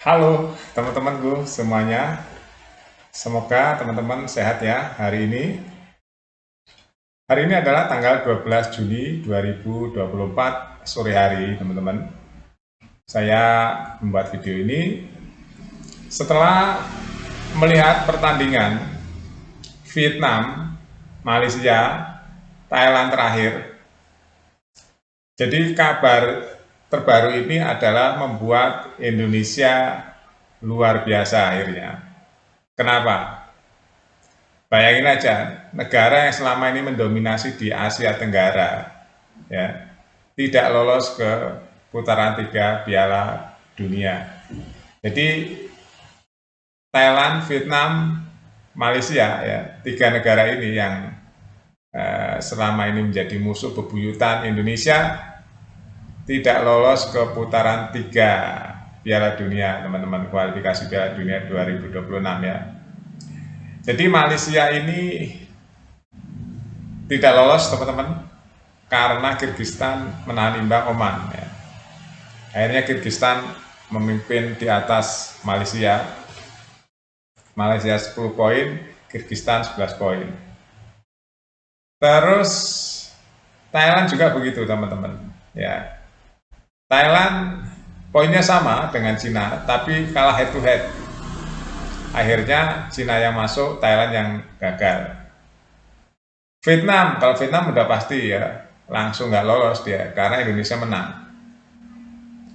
Halo teman-temanku semuanya, semoga teman-teman sehat ya hari ini. Hari ini adalah tanggal 12 Juni 2024 sore hari teman-teman. Saya membuat video ini setelah melihat pertandingan Vietnam, Malaysia, Thailand terakhir. Jadi kabar terbaru ini adalah membuat Indonesia luar biasa akhirnya. Kenapa? Bayangin aja, negara yang selama ini mendominasi di Asia Tenggara, ya, tidak lolos ke putaran 3 Piala Dunia. Jadi Thailand, Vietnam, Malaysia, ya, 3 negara ini yang selama ini menjadi musuh bebuyutan Indonesia tidak lolos ke putaran 3 Piala Dunia, teman-teman, kualifikasi Piala Dunia 2026 ya. Jadi Malaysia ini tidak lolos teman-teman karena Kyrgyzstan menahan imbang Oman ya. Akhirnya Kyrgyzstan memimpin di atas Malaysia 10 poin, Kyrgyzstan 11 poin. Terus Thailand juga begitu teman-teman ya. Thailand poinnya sama dengan Cina tapi kalah head to head. Akhirnya Cina yang masuk, Thailand yang gagal. Vietnam, kalau Vietnam udah pasti ya langsung nggak lolos dia karena Indonesia menang.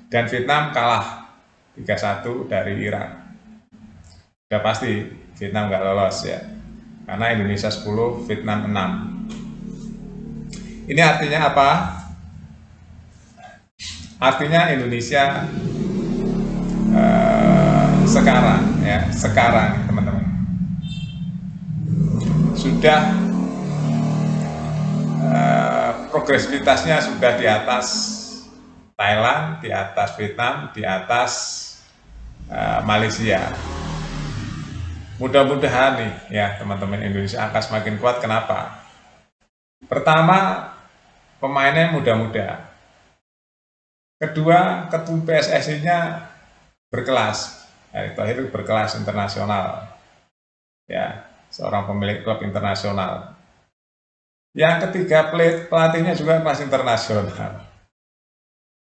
Dan Vietnam kalah 3-1 dari Irak. Udah pasti Vietnam nggak lolos ya. Karena Indonesia 10, Vietnam 6. Ini artinya apa? Artinya Indonesia sekarang teman-teman sudah progresivitasnya sudah di atas Thailand, di atas Vietnam, di atas Malaysia. Mudah-mudahan nih ya teman-teman, Indonesia akan semakin kuat. Kenapa? Pertama, pemainnya muda-muda. Kedua, ketum PSSI-nya berkelas. Erick Thohir berkelas internasional. Ya, seorang pemilik klub internasional. Yang ketiga, pelatihnya juga kelas internasional.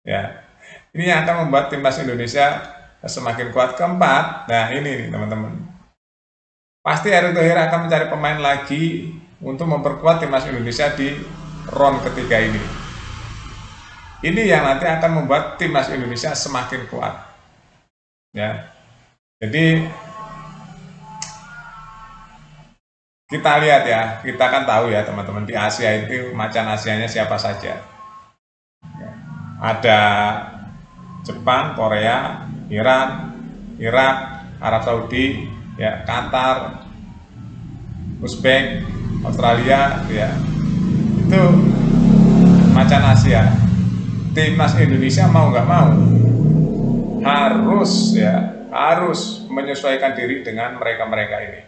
Ya, ini yang akan membuat timnas Indonesia semakin kuat. Keempat, nah ini nih teman-teman, pasti Erick Thohir akan mencari pemain lagi untuk memperkuat timnas Indonesia di round ketiga ini. Ini yang nanti akan membuat timnas Indonesia semakin kuat. Ya, jadi kita lihat ya, kita kan tahu ya teman-teman, di Asia itu macan Asianya siapa saja. Ada Jepang, Korea, Iran, Irak, Arab Saudi, ya, Qatar, Uzbek, Australia, ya. Itu macan Asia. Timnas Indonesia mau nggak mau harus menyesuaikan diri dengan mereka-mereka ini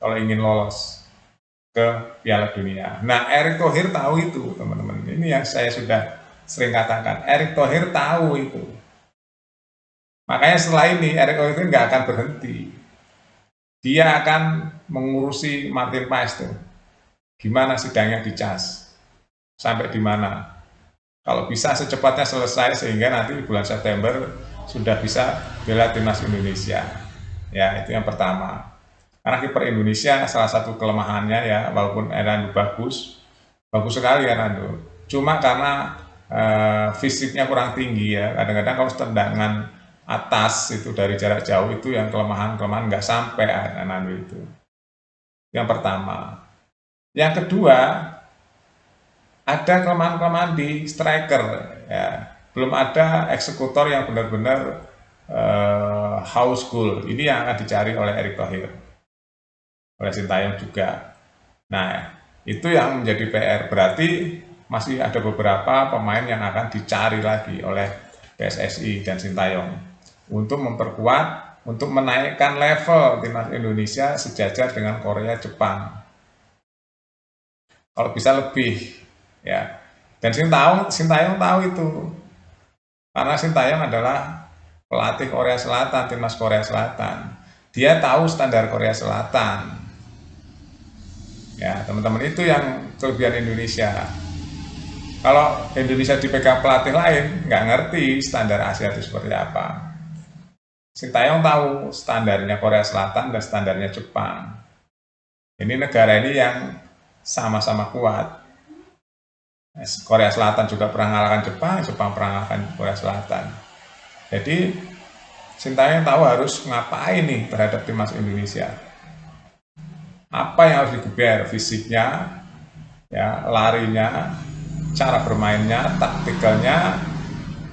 kalau ingin lolos ke Piala Dunia. Nah, Erick Thohir tahu itu, teman-teman. Ini yang saya sudah sering katakan. Erick Thohir tahu itu. Makanya setelah ini Erick Thohir nggak akan berhenti. Dia akan mengurusi Martin Paes tuh. Gimana sidangnya di CAS? Sampai di mana? Kalau bisa secepatnya selesai sehingga nanti bulan September sudah bisa bela timnas Indonesia. Ya, itu yang pertama. Karena kiper Indonesia salah satu kelemahannya ya, walaupun Hernando bagus sekali Hernando. Cuma karena fisiknya kurang tinggi ya. Kadang-kadang kalau tendangan atas itu dari jarak jauh itu yang kelemahan nggak sampai Hernando itu. Yang pertama. Yang kedua, ada kelemahan-kelemahan di striker ya. Belum ada eksekutor yang benar-benar house goal. Ini yang akan dicari oleh Erick Thohir, oleh Sintayong juga. Nah, itu yang menjadi PR. Berarti masih ada beberapa pemain yang akan dicari lagi oleh PSSI dan Sintayong untuk memperkuat, untuk menaikkan level timnas Indonesia sejajar dengan Korea, Jepang. Kalau bisa lebih, ya. Dan Sintayong tahu itu, karena Sintayong adalah pelatih Korea Selatan, timnas Korea Selatan. Dia tahu standar Korea Selatan. Ya, teman-teman, itu yang kelebihan Indonesia. Kalau Indonesia dipegang pelatih lain, nggak ngerti standar Asia itu seperti apa. Sintayong tahu standarnya Korea Selatan dan standarnya Jepang. Ini negara ini yang sama-sama kuat. Korea Selatan juga pernah mengalahkan Jepang, Jepang pernah mengalahkan Korea Selatan. Jadi Sintayong tahu harus ngapain nih terhadap timnas Indonesia. Apa yang harus digeber, fisiknya, ya, larinya, cara bermainnya, taktikalnya.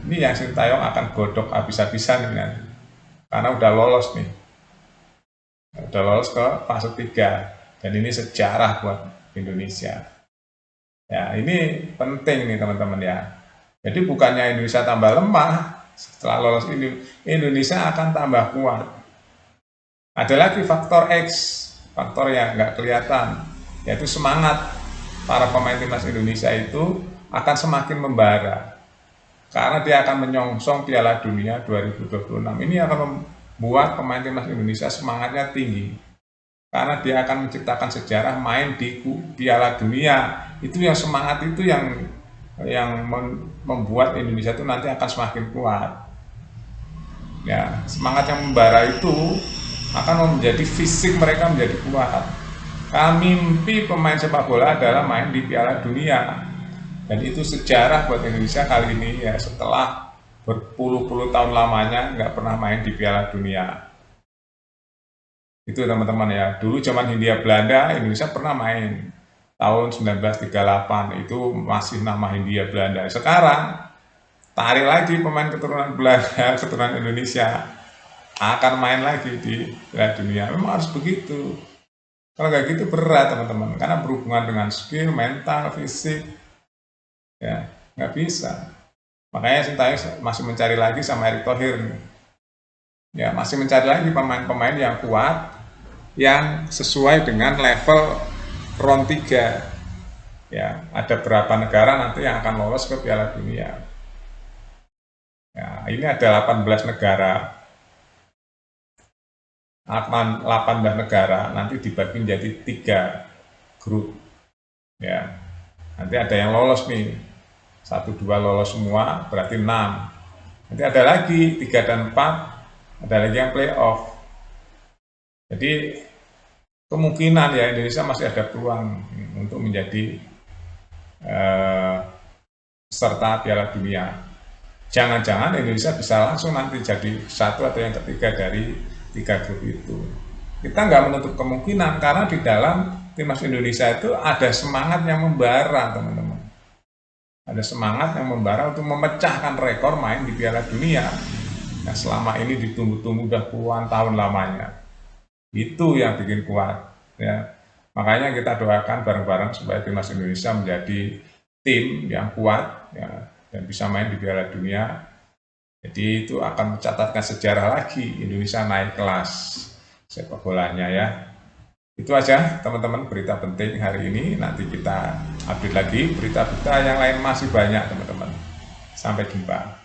Ini yang Sintayong akan godok habis-habisan ini nanti. Karena udah lolos nih. Udah lolos ke fase 3. Dan ini sejarah buat Indonesia. Ya, ini penting nih teman-teman ya. Jadi bukannya Indonesia tambah lemah, setelah lolos ini Indonesia akan tambah kuat. Ada lagi faktor X, faktor yang nggak kelihatan, yaitu semangat para pemain timnas Indonesia itu akan semakin membara. Karena dia akan menyongsong Piala Dunia 2026. Ini akan membuat pemain timnas Indonesia semangatnya tinggi. Karena dia akan menciptakan sejarah main di Piala Dunia. Itu yang semangat itu yang membuat Indonesia itu nanti akan semakin kuat. Ya, semangat yang membara itu akan menjadi fisik mereka menjadi kuat. Karena mimpi pemain sepak bola adalah main di Piala Dunia. Dan itu sejarah buat Indonesia kali ini ya, setelah berpuluh-puluh tahun lamanya nggak pernah main di Piala Dunia. Itu teman-teman ya, dulu zaman Hindia Belanda Indonesia pernah main tahun 1938, itu masih nama Hindia Belanda. Sekarang tarik lagi pemain keturunan Belanda, keturunan Indonesia akan main lagi di Piala Dunia. Memang harus begitu. Kalau kayak gitu berat teman-teman, karena berhubungan dengan skill, mental, fisik, ya nggak bisa. Makanya Sintayong masih mencari lagi sama Erick Thohir, ya masih mencari lagi pemain-pemain yang kuat, yang sesuai dengan level round 3. Ya, ada berapa negara nanti yang akan lolos ke Piala Dunia. Ya, ini ada 18 negara. 18 negara nanti dibagi menjadi 3 grup. Ya. Nanti ada yang lolos nih. 1, 2 lolos semua, berarti 6. Nanti ada lagi 3 dan 4, ada lagi yang playoff. Jadi kemungkinan ya Indonesia masih ada peluang untuk menjadi peserta Piala Dunia. Jangan-jangan Indonesia bisa langsung nanti jadi 1 atau yang ketiga dari 3 grup itu. Kita nggak menutup kemungkinan, karena di dalam timnas Indonesia itu ada semangat yang membara, teman-teman. Ada semangat yang membara untuk memecahkan rekor main di Piala Dunia. Nah, selama ini ditunggu-tunggu udah puluhan tahun lamanya. Itu yang bikin kuat. Ya. Makanya kita doakan bareng-bareng supaya timnas Indonesia menjadi tim yang kuat ya, dan bisa main di Piala Dunia. Jadi itu akan mencatatkan sejarah lagi, Indonesia naik kelas sepak bolanya ya. Itu aja teman-teman berita penting hari ini. Nanti kita update lagi berita-berita yang lain, masih banyak teman-teman. Sampai jumpa.